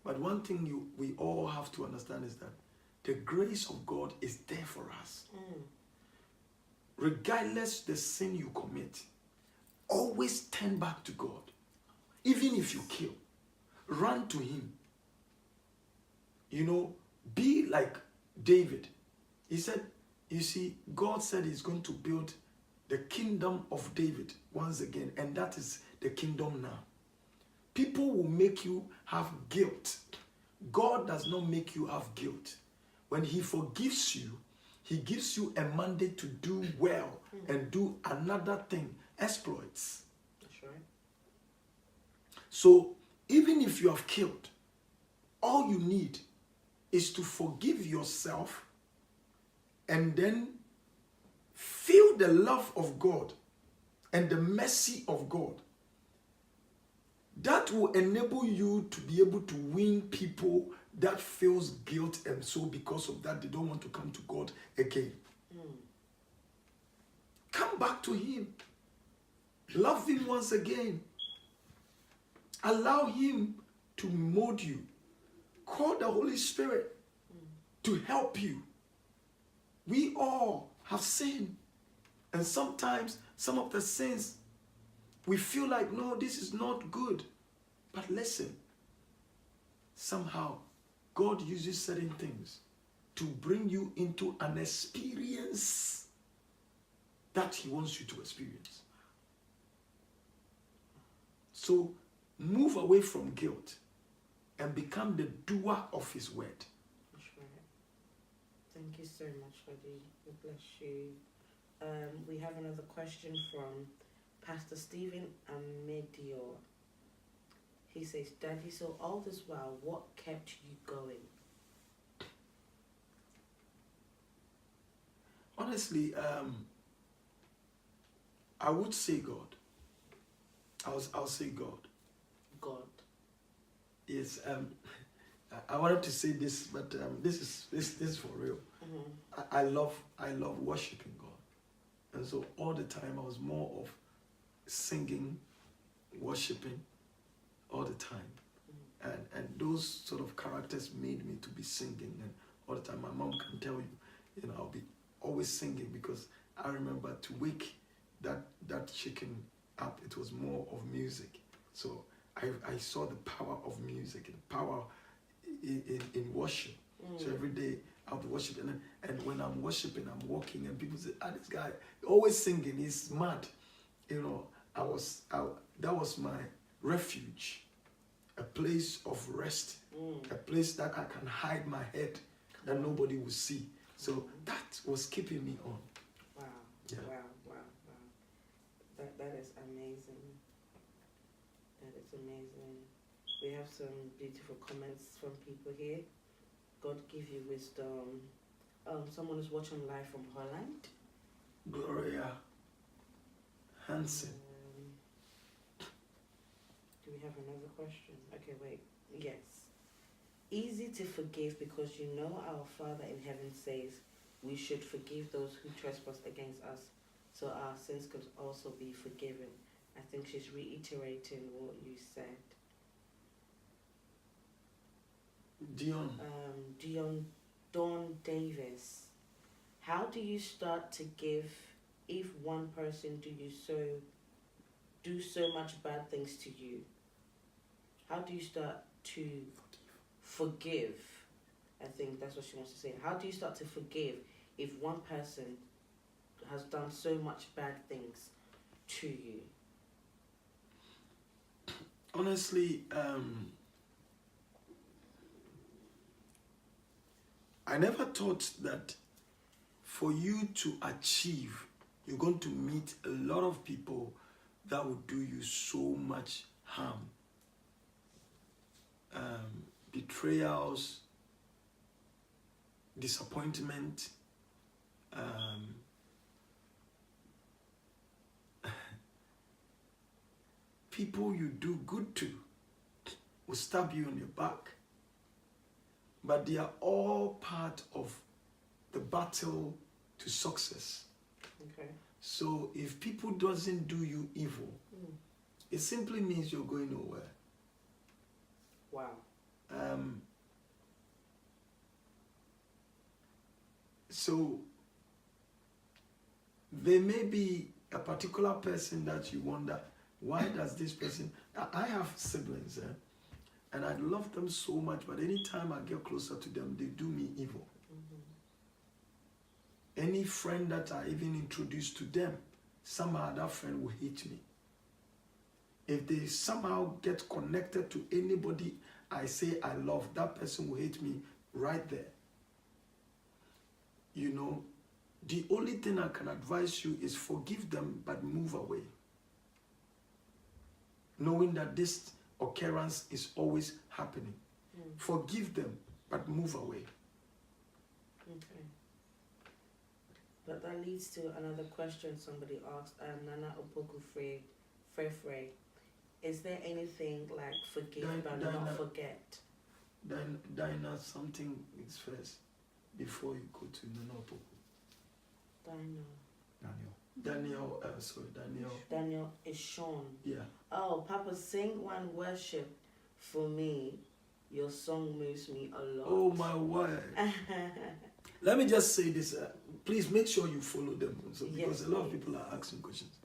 But one thing we all have to understand is that the grace of God is there for us. Mm. Regardless the sin you commit, always turn back to God. Even if you kill, run to Him. You know, be like David. He said, you see, God said He's going to build the kingdom of David once again, and that is the kingdom now. People will make you have guilt. God does not make you have guilt. When He forgives you, He gives you a mandate to do well and do another thing, exploits. That's right. So even if you have killed, all you need is to forgive yourself and then feel the love of God and the mercy of God. That will enable you to be able to win people that feels guilt, and so because of that they don't want to come to God again. Mm. Come back to Him. Love Him once again. Allow Him to mold you. Call the Holy Spirit to help you. We all have sinned. And sometimes some of the sins, we feel like, no, this is not good. But listen, somehow God uses certain things to bring you into an experience that He wants you to experience. So move away from guilt and become the doer of His word. That's right. Thank you so much, Fadi. God bless you. We have another question from Pastor Stephen Amedio. He says, Daddy, so all this while, what kept you going? Honestly, I would say God. I'll say God. God. Yes. I wanted to say this, but this is for real. Mm-hmm. I love worshiping God, and so all the time I was more of singing, worshiping, all the time, and those sort of characters made me to be singing, and all the time my mom can tell you, I'll be always singing because I remember to wake that chicken up, it was more of music. So I saw the power of music and power in worship. So every day I'll be worshiping, and when I'm worshiping, I'm walking, and people say, this guy always singing, he's mad. That was my refuge, a place of rest, a place that I can hide my head, that nobody will see. So that was keeping me on. Wow. Yeah. Wow. That is amazing. That is amazing. We have some beautiful comments from people here. God give you wisdom. Someone is watching live from Holland. Gloria Hansen. Do we have another question? Okay, wait. Yes. Easy to forgive because you know our Father in heaven says we should forgive those who trespass against us, so our sins could also be forgiven. I think she's reiterating what you said. Dawn Davis. How do you start to give if one person do so much bad things to you? How do you start to forgive I think that's what she wants to say. How do you start to forgive if one person has done so much bad things to you? Honestly, I never thought that for you to achieve, you're going to meet a lot of people that will do you so much harm. Betrayals, disappointment, people you do good to will stab you in your back. But they are all part of the battle to success. Okay. So if people doesn't do you evil, it simply means you're going nowhere. Wow. So there may be a particular person that you wonder, why does this person... I have siblings, and I love them so much, but anytime I get closer to them, they do me evil. Any friend that I even introduce to them, somehow that friend will hate me. If they somehow get connected to anybody I say I love, that person will hate me right there. You know, the only thing I can advise you is forgive them, but move away. Knowing that this occurrence is always happening. Forgive them, but move away. Okay. But that leads to another question somebody asked, Nana Opoku Frey. Is there anything like forgive but not forget? Dinah, something is first before you go to Nana Opoku. Daniel. Daniel is Sean. Yeah. Oh, Papa, sing one worship for me. Your song moves me a lot. Oh my word. Let me just say this. Please make sure you follow them also, because a lot of people are asking questions.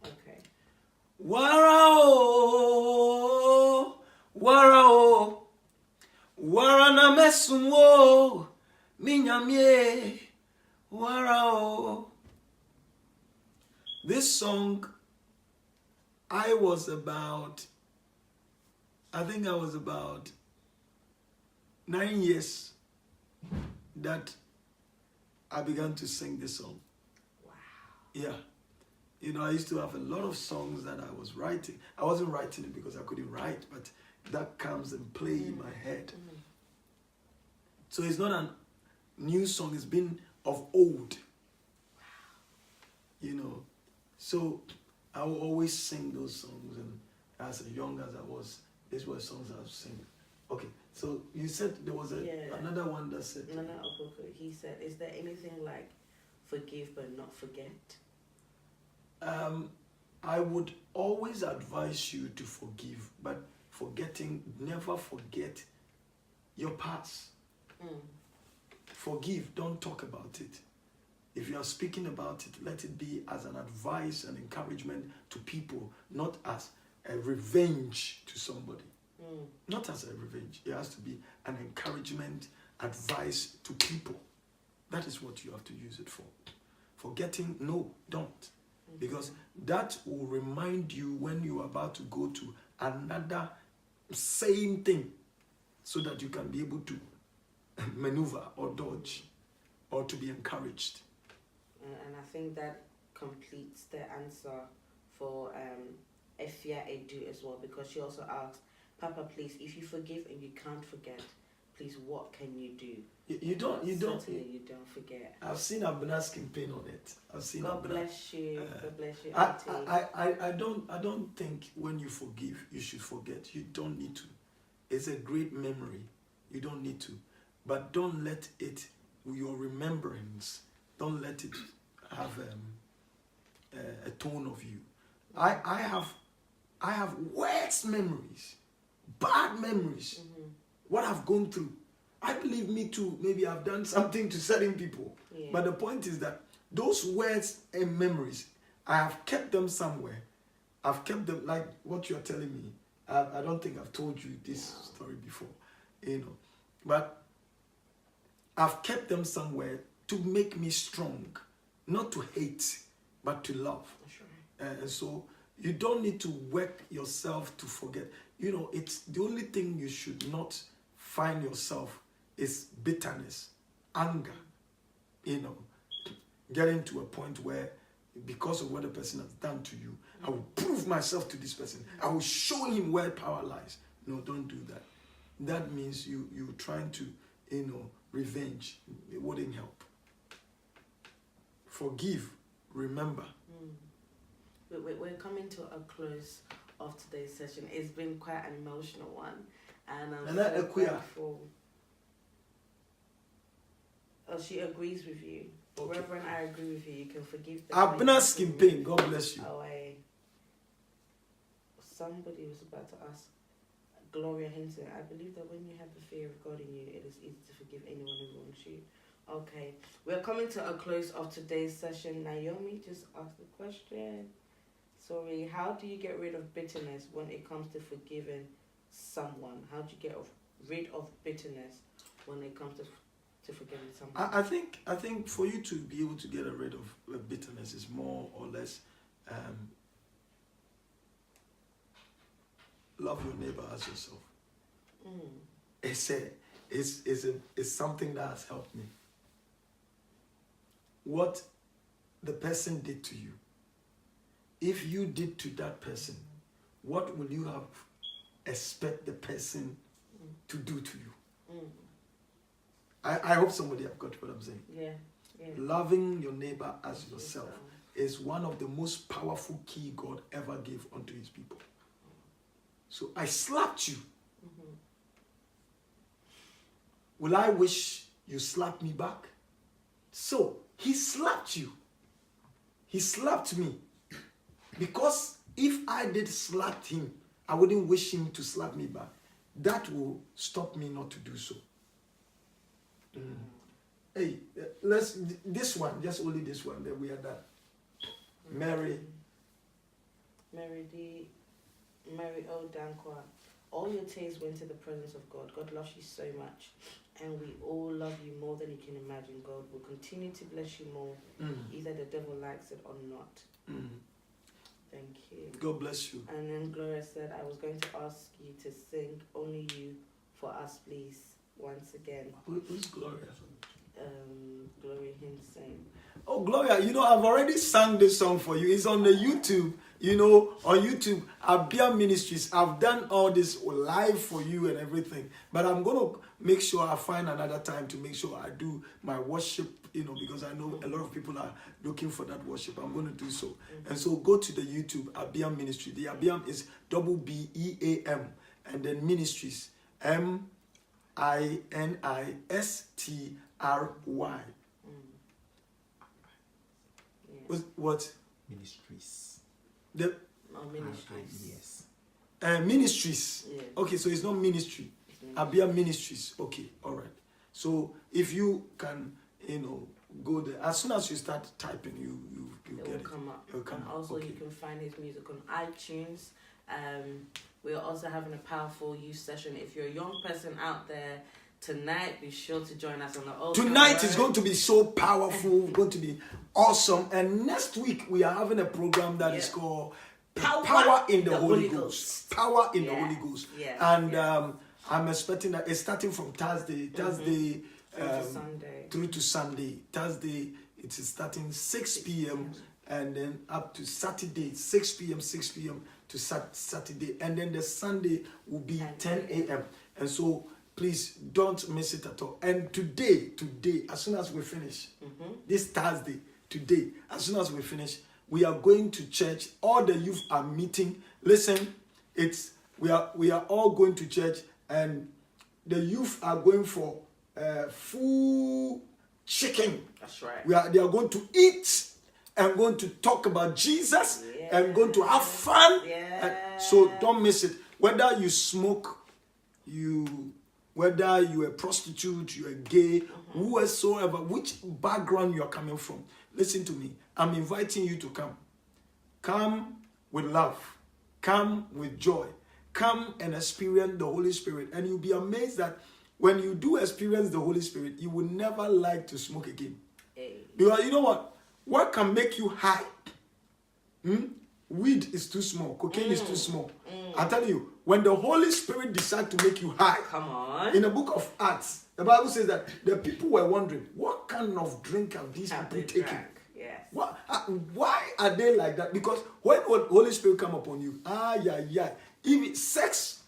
Okay. Warao, warao, warana mesumo, minyamye, warao. This song, I think I was about 9 years that I began to sing this song. Wow. Yeah. You know, I used to have a lot of songs that I was writing. I wasn't writing it because I couldn't write, but that comes and play in my head. So it's not a new song, it's been of old. You know, so I will always sing those songs, and as young as I was, these were songs I was singing. Okay, so you said there was another one that said... Nana Opoku, he said, is there anything like forgive but not forget? I would always advise you to forgive, but never forget your past. Forgive, don't talk about it. If you are speaking about it, let it be as an advice and encouragement to people, not as a revenge to somebody. Not as a revenge. It has to be an encouragement, advice to people. That is what you have to use it for. Forgetting, no, don't. Because that will remind you when you are about to go to another same thing, so that you can be able to maneuver or dodge or to be encouraged. And I think that completes the answer for Efia Edu as well, because she also asked, Papa, please, if you forgive and you can't forget, please, what can you do? You don't forget. I've been asking pain on it. God bless you. God bless you. I don't think when you forgive, you should forget. You don't need to. It's a great memory. You don't need to. But don't let it, your remembrance, don't let it have a tone of you. I have worse memories, bad memories, what I've gone through. I believe me too, maybe I've done something to certain people. Yeah. But the point is that those words and memories, I have kept them somewhere. I've kept them, like what you're telling me. I don't think I've told you this story before, you know. But I've kept them somewhere to make me strong, not to hate, but to love. Sure. And so you don't need to work yourself to forget. It's the only thing you should not find yourself is bitterness, anger. Getting to a point where because of what the person has done to you, I will prove myself to this person. I will show him where power lies. No, don't do that. That means you're trying to, revenge. It wouldn't help. Forgive. Remember. We're coming to a close of today's session. It's been quite an emotional one. And I'm so grateful. Oh, she agrees with you. Okay. Reverend, I agree with you. You can forgive them. I've been asking pain. God bless you. Oh, somebody was about to ask Gloria Hinton. I believe that when you have the fear of God in you, it is easy to forgive anyone who wrongs you. Okay. We're coming to a close of today's session. Naomi just asked the question. Sorry, how do you get rid of bitterness when it comes to forgiving someone? How do you get rid of bitterness when it comes to forgiving someone? I think for you to be able to get rid of bitterness is more or less love your neighbor as yourself. It's something that has helped me. What the person did to you, if you did to that person, what will you have expect the person to do to you? I hope somebody have got what I'm saying. Yeah. Loving your neighbor as yourself is one of the most powerful key God ever gave unto his people. So I slapped you. Will I wish you slapped me back? So he slapped you. He slapped me. Because if I did slap him, I wouldn't wish him to slap me back. That will stop me not to do so. Hey, this one, just only this one, then we are done. Mary O. Dankwa. All your tears went to the presence of God. God loves you so much. And we all love you more than you can imagine. God will continue to bless you more, either the devil likes it or not. Thank you. God bless you. And then Gloria said, I was going to ask you to sing Only You for us, please, once again. Who's Gloria? Gloria Hinton. Oh, Gloria, I've already sang this song for you. It's on the YouTube, on YouTube, Abia Ministries. I've done all this live for you and everything. But I'm going to make sure I find another time to make sure I do my worship, because I know a lot of people are looking for that worship. I'm going to do so. And so go to the YouTube, Abia Ministry. The Abiam is BBEAM. And then Ministries, MINISTRY. What? Ministries. Ministries. Yes. Ministries. Yeah. Okay, so it's not ministry. Abia Ministries. Okay, all right. So if you can, go there. As soon as you start typing, you it get will it. come up. It will come And up. also Okay. you can find his music on iTunes. We're also having a powerful youth session. If you're a young person out there, tonight be sure to join us on the Old Tonight is going to be so powerful, going to be awesome. And next week we are having a program that is called Power in the Holy Ghost. Power in the Holy Ghost. Yeah. And I'm expecting that it's starting from Thursday through to Sunday. Thursday it is starting 6 p.m. and then up to Saturday 6 p.m. to Saturday, and then the Sunday will be 10 a.m. And so please don't miss it at all. And today, as soon as we finish, this Thursday, today, as soon as we finish, we are going to church. All the youth are meeting. Listen, we are all going to church, and the youth are going for full chicken. That's right. They are going to eat and going to talk about Jesus and going to have fun. So don't miss it. Whether you smoke, whether you're a prostitute, you're a gay, whoever, which background you're coming from, listen to me. I'm inviting you to come. Come with love. Come with joy. Come and experience the Holy Spirit. And you'll be amazed that when you do experience the Holy Spirit, you will never like to smoke again. Hey. Because you know what? What can make you high? Weed is too small. Cocaine is too small. I tell you, when the Holy Spirit decides to make you high, Come on. in the book of Acts, the Bible says that the people were wondering, what kind of drink have these people taken? Yes. Why are they like that? Because when Holy Spirit come upon you, if sex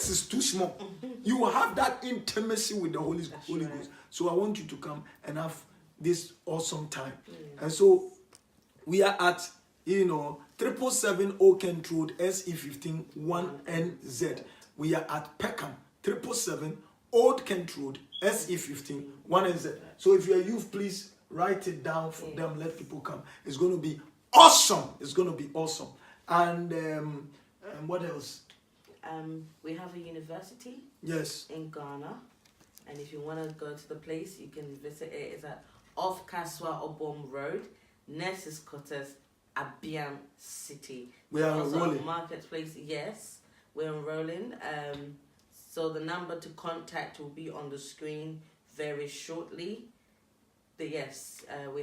is too small, you will have that intimacy with the Holy Ghost. So I want you to come and have this awesome time. And so we are at 777 Oak Kent Road, SE15 1NZ. We are at Peckham, 777 Old Kent Road, SE15 1NZ. So if you're a youth, please write it down for them. Let people come. It's going to be awesome. It's going to be awesome. And what else? We have a university. Yes. In Ghana, and if you want to go to the place, you can visit it. It's at off Kaswa Obom Road, Nurses Quarters, Abiam City. We are enrolling. Marketplace, yes, we're enrolling. So the number to contact will be on the screen very shortly. We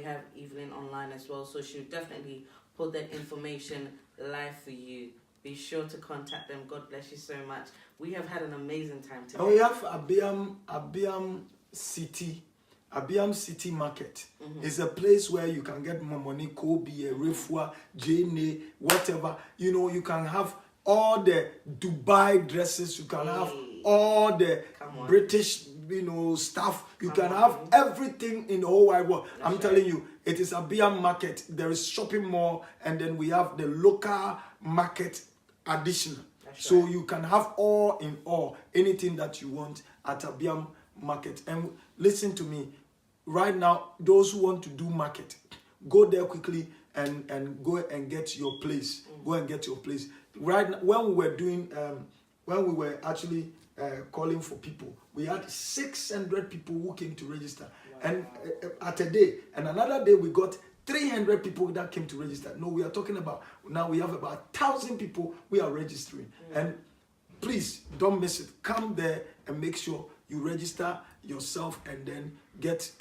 have Evelyn online as well, so she'll definitely put that information live for you. Be sure to contact them. God bless you so much. We have had an amazing time today. And we have Abiam City Market. It's a place where you can get money, Kobe, Refua, Jane, whatever. You can have all the Dubai dresses. You can have all the British, stuff. You can have everything in the whole wide world. I'm telling you, it is Abiam Market. There is shopping mall, and then we have the local market additional. So you can have all in all, anything that you want at Abiam Market. And listen to me, right now, those who want to do market, go there quickly and go and get your place. Go and get your place. Right now, when we were doing, when we were actually calling for people, we had 600 people who came to register. And at a day, and another day we got 300 people that came to register. No, we are talking about, now we have about 1,000 people we are registering. And please, don't miss it. Come there and make sure you register yourself and then get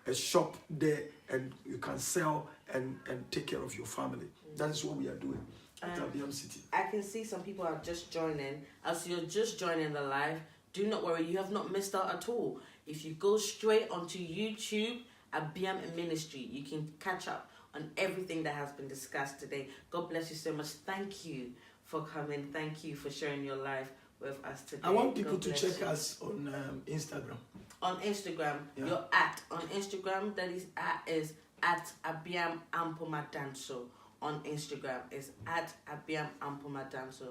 a shop there and you can sell and take care of your family. That is what we are doing at Abiam City. I can see some people are just joining. As you're just joining the live, do not worry, you have not missed out at all. If you go straight onto YouTube, Abiam Ministry, you can catch up on everything that has been discussed today. God bless you so much. Thank you for coming. Thank you for sharing your life with us today. I want people to check us on Instagram. On Instagram, your on Instagram, that is at Abiam Ampomadanso. On Instagram is at Abiam Ampomadanso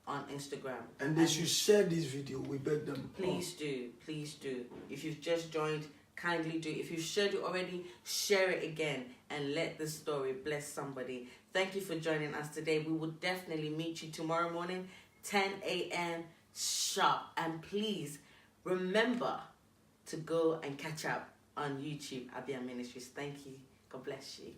on Instagram. And they should share this video. We beg them. Please do. Please do. If you've just joined, kindly do. If you've shared it already, share it again and let this story bless somebody. Thank you for joining us today. We will definitely meet you tomorrow morning, 10 a.m. sharp. And please remember to go and catch up on YouTube, Abiam Ministries. Thank you. God bless you.